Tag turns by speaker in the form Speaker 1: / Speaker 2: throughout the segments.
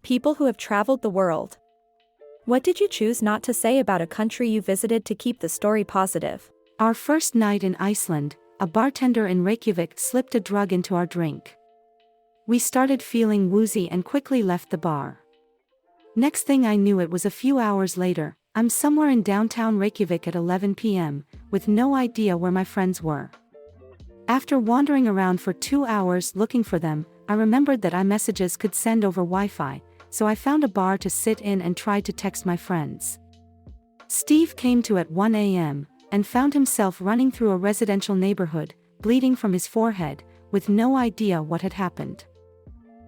Speaker 1: People who have traveled the world. What did you choose not to say about a country you visited to keep the story positive?
Speaker 2: Our first night in Iceland, a bartender in Reykjavik slipped a drug into our drink. We started feeling woozy and quickly left the bar. Next thing I knew, it was a few hours later, I'm somewhere in downtown Reykjavik at 11 p.m., with no idea where my friends were. After wandering around for 2 hours looking for them, I remembered that iMessages could send over Wi-Fi, so I found a bar to sit in and tried to text my friends. Steve came to at 1 a.m., and found himself running through a residential neighborhood, bleeding from his forehead, with no idea what had happened.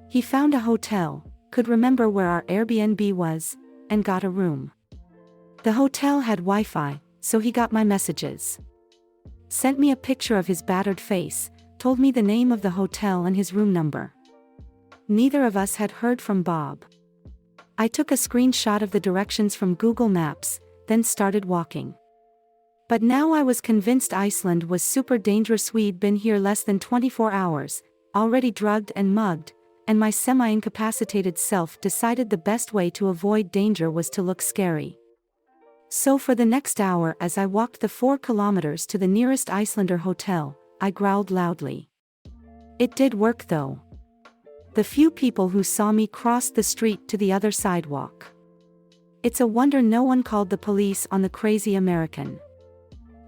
Speaker 2: He found a hotel, could remember where our Airbnb was, and got a room. The hotel had Wi-Fi, so he got my messages. Sent me a picture of his battered face, told me the name of the hotel and his room number. Neither of us had heard from Bob. I took a screenshot of the directions from Google Maps, then started walking. But now I was convinced Iceland was super dangerous. We'd been here less than 24 hours, already drugged and mugged, and my semi-incapacitated self decided the best way to avoid danger was to look scary. So for the next hour, as I walked the 4 kilometers to the nearest Icelander hotel, I growled loudly. It did work though. The few people who saw me crossed the street to the other sidewalk. It's a wonder no one called the police on the crazy American.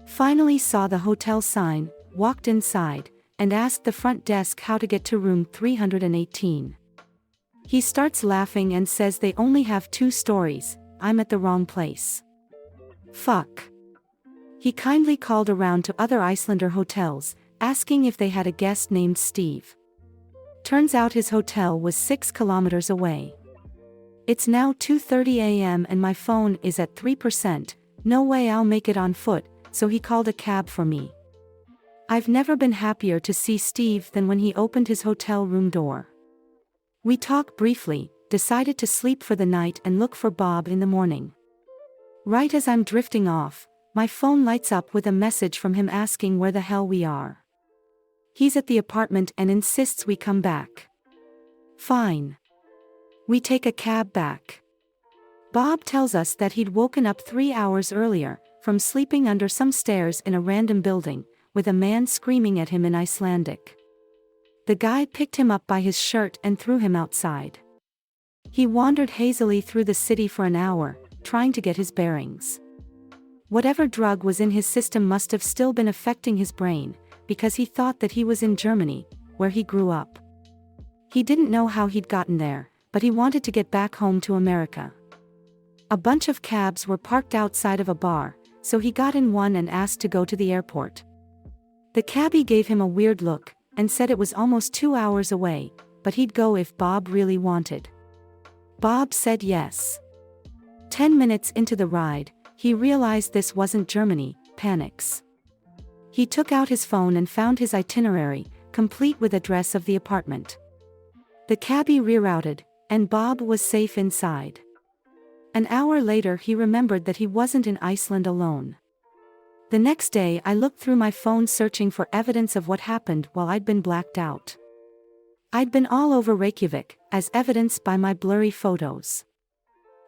Speaker 2: Finally saw the hotel sign, walked inside, and asked the front desk how to get to room 318. He starts laughing and says they only have 2 stories, I'm at the wrong place. Fuck. He kindly called around to other Icelander hotels, asking if they had a guest named Steve. Turns out his hotel was 6 kilometers away. It's now 2:30 a.m. and my phone is at 3%, no way I'll make it on foot, so he called a cab for me. I've never been happier to see Steve than when he opened his hotel room door. We talked briefly, decided to sleep for the night and look for Bob in the morning. Right as I'm drifting off, my phone lights up with a message from him asking where the hell we are. He's at the apartment and insists we come back. Fine. We take a cab back. Bob tells us that he'd woken up 3 hours earlier, from sleeping under some stairs in a random building, with a man screaming at him in Icelandic. The guy picked him up by his shirt and threw him outside. He wandered hazily through the city for an hour, trying to get his bearings. Whatever drug was in his system must have still been affecting his brain, because he thought that he was in Germany, where he grew up. He didn't know how he'd gotten there, but he wanted to get back home to America. A bunch of cabs were parked outside of a bar, so he got in one and asked to go to the airport. The cabbie gave him a weird look, and said it was almost 2 hours away, but he'd go if Bob really wanted. Bob said yes. 10 minutes into the ride, he realized this wasn't Germany, panics. He took out his phone and found his itinerary, complete with address of the apartment. The cabbie rerouted, and Bob was safe inside. An hour later he remembered that he wasn't in Iceland alone. The next day I looked through my phone searching for evidence of what happened while I'd been blacked out. I'd been all over Reykjavik, as evidenced by my blurry photos.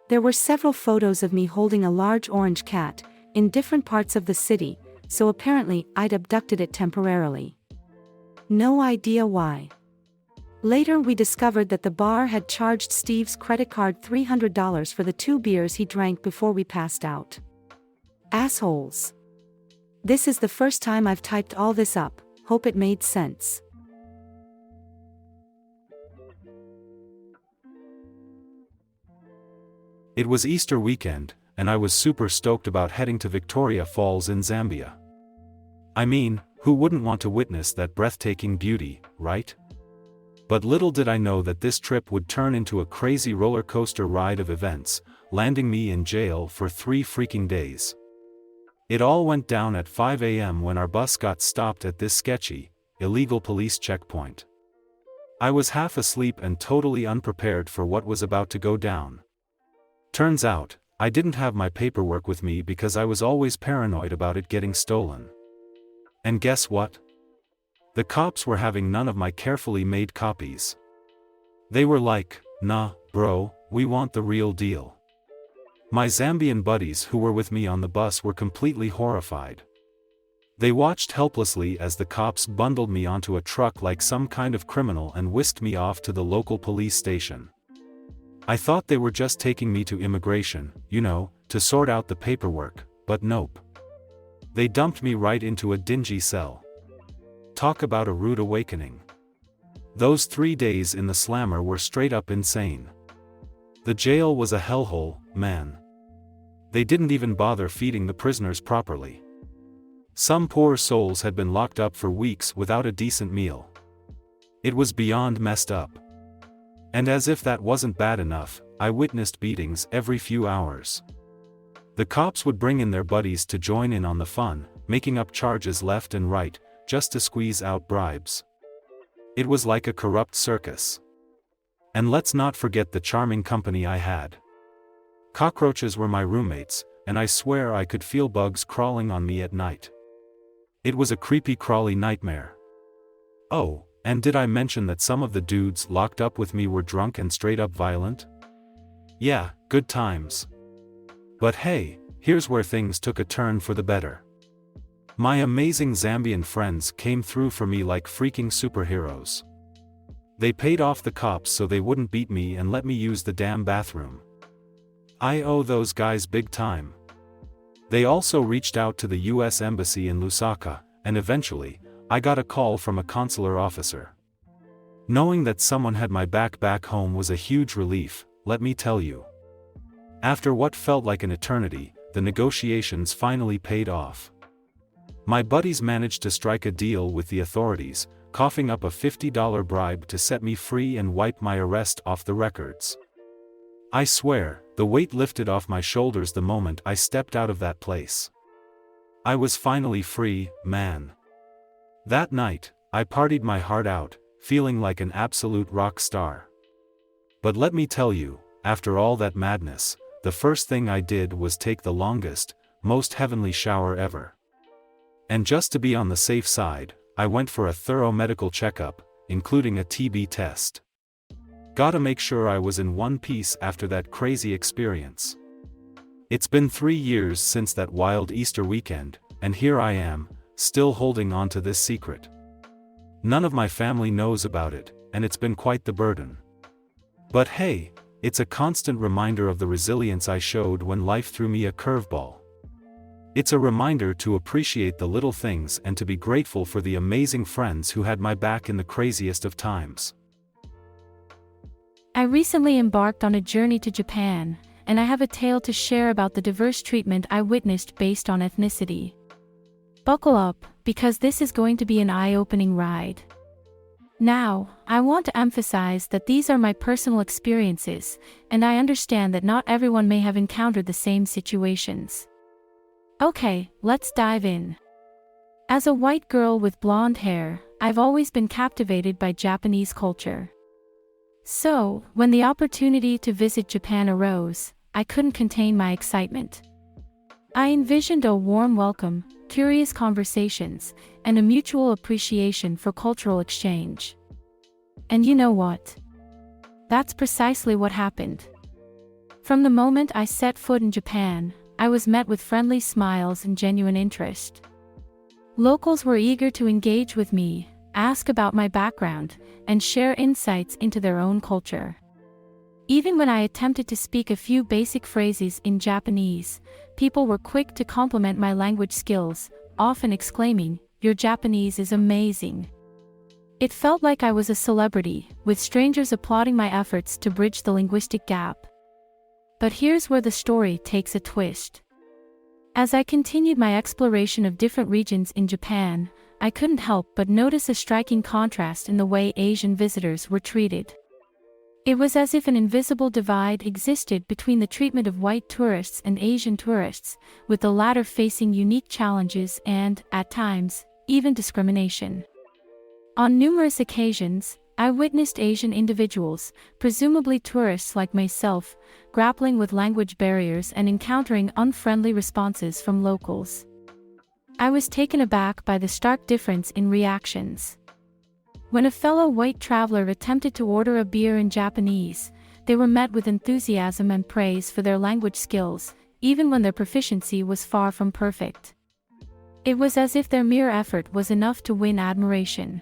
Speaker 2: There were several photos of me holding a large orange cat, in different parts of the city, so apparently I'd abducted it temporarily. No idea why. Later we discovered that the bar had charged Steve's credit card $300 for the 2 beers he drank before we passed out. Assholes. This is the first time I've typed all this up, hope it made sense.
Speaker 3: It was Easter weekend, and I was super stoked about heading to Victoria Falls in Zambia. I mean, who wouldn't want to witness that breathtaking beauty, right? But little did I know that this trip would turn into a crazy roller coaster ride of events, landing me in jail for 3 freaking days. It all went down at 5 a.m. when our bus got stopped at this sketchy, illegal police checkpoint. I was half asleep and totally unprepared for what was about to go down. Turns out, I didn't have my paperwork with me because I was always paranoid about it getting stolen. And guess what? The cops were having none of my carefully made copies. They were like, "Nah, Bro, we want the real deal. My Zambian buddies who were with me on the bus were completely horrified. They watched helplessly as the cops bundled me onto a truck like some kind of criminal and whisked me off to the local police station. I thought they were just taking me to immigration, to sort out the paperwork, but nope. They dumped me right into a dingy cell. Talk about a rude awakening. Those 3 days in the slammer were straight up insane. The jail was a hellhole, man. They didn't even bother feeding the prisoners properly. Some poor souls had been locked up for weeks without a decent meal. It was beyond messed up. And as if that wasn't bad enough, I witnessed beatings every few hours. The cops would bring in their buddies to join in on the fun, making up charges left and right, just to squeeze out bribes. It was like a corrupt circus. And let's not forget the charming company I had. Cockroaches were my roommates, and I swear I could feel bugs crawling on me at night. It was a creepy crawly nightmare. Oh, and did I mention that some of the dudes locked up with me were drunk and straight up violent? Yeah, good times. But hey, here's where things took a turn for the better. My amazing Zambian friends came through for me like freaking superheroes. They paid off the cops so they wouldn't beat me and let me use the damn bathroom. I owe those guys big time. They also reached out to the US Embassy in Lusaka, and eventually, I got a call from a consular officer. Knowing that someone had my back home was a huge relief, let me tell you. After what felt like an eternity, the negotiations finally paid off. My buddies managed to strike a deal with the authorities, coughing up a $50 bribe to set me free and wipe my arrest off the records. I swear, the weight lifted off my shoulders the moment I stepped out of that place. I was finally free, man. That night, I partied my heart out, feeling like an absolute rock star. But let me tell you, after all that madness, the first thing I did was take the longest, most heavenly shower ever. And just to be on the safe side, I went for a thorough medical checkup, including a TB test. Gotta make sure I was in one piece after that crazy experience. It's been 3 years since that wild Easter weekend, and here I am, still holding on to this secret. None of my family knows about it, and it's been quite the burden. But hey, it's a constant reminder of the resilience I showed when life threw me a curveball. It's a reminder to appreciate the little things and to be grateful for the amazing friends who had my back in the craziest of times.
Speaker 4: I recently embarked on a journey to Japan, and I have a tale to share about the diverse treatment I witnessed based on ethnicity. Buckle up, because this is going to be an eye-opening ride. Now, I want to emphasize that these are my personal experiences, and I understand that not everyone may have encountered the same situations. Okay, let's dive in. As a white girl with blonde hair, I've always been captivated by Japanese culture. So, when the opportunity to visit Japan arose, I couldn't contain my excitement. I envisioned a warm welcome, curious conversations, and a mutual appreciation for cultural exchange. And you know what? That's precisely what happened. From the moment I set foot in Japan, I was met with friendly smiles and genuine interest. Locals were eager to engage with me, ask about my background, and share insights into their own culture. Even when I attempted to speak a few basic phrases in Japanese, people were quick to compliment my language skills, often exclaiming, "Your Japanese is amazing." It felt like I was a celebrity, with strangers applauding my efforts to bridge the linguistic gap. But here's where the story takes a twist. As I continued my exploration of different regions in Japan, I couldn't help but notice a striking contrast in the way Asian visitors were treated. It was as if an invisible divide existed between the treatment of white tourists and Asian tourists, with the latter facing unique challenges and, at times, even discrimination. On numerous occasions, I witnessed Asian individuals, presumably tourists like myself, grappling with language barriers and encountering unfriendly responses from locals. I was taken aback by the stark difference in reactions. When a fellow white traveler attempted to order a beer in Japanese, they were met with enthusiasm and praise for their language skills, even when their proficiency was far from perfect. It was as if their mere effort was enough to win admiration.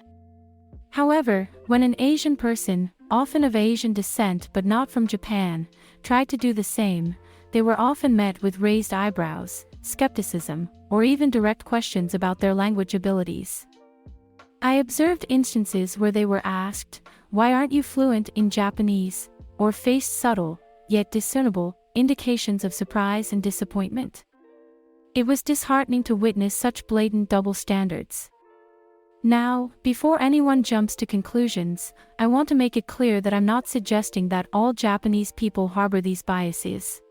Speaker 4: However, when an Asian person, often of Asian descent but not from Japan, tried to do the same, they were often met with raised eyebrows, skepticism, or even direct questions about their language abilities. I observed instances where they were asked, "Why aren't you fluent in Japanese?" or faced subtle, yet discernible, indications of surprise and disappointment. It was disheartening to witness such blatant double standards. Now, before anyone jumps to conclusions, I want to make it clear that I'm not suggesting that all Japanese people harbor these biases.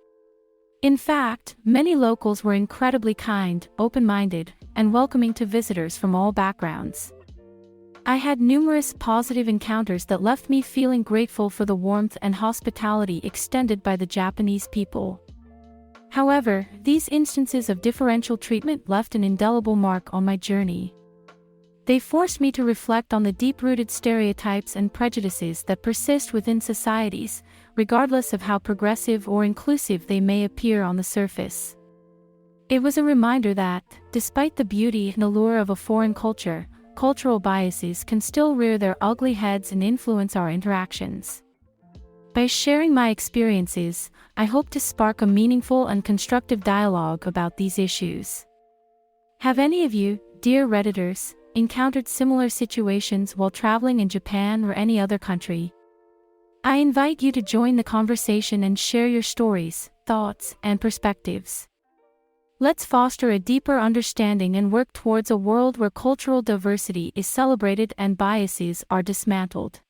Speaker 4: In fact, many locals were incredibly kind, open-minded, and welcoming to visitors from all backgrounds. I had numerous positive encounters that left me feeling grateful for the warmth and hospitality extended by the Japanese people. However, these instances of differential treatment left an indelible mark on my journey. They forced me to reflect on the deep-rooted stereotypes and prejudices that persist within societies, regardless of how progressive or inclusive they may appear on the surface. It was a reminder that, despite the beauty and allure of a foreign culture, cultural biases can still rear their ugly heads and influence our interactions. By sharing my experiences, I hope to spark a meaningful and constructive dialogue about these issues. Have any of you, dear Redditors, encountered similar situations while traveling in Japan or any other country? I invite you to join the conversation and share your stories, thoughts, and perspectives. Let's foster a deeper understanding and work towards a world where cultural diversity is celebrated and biases are dismantled.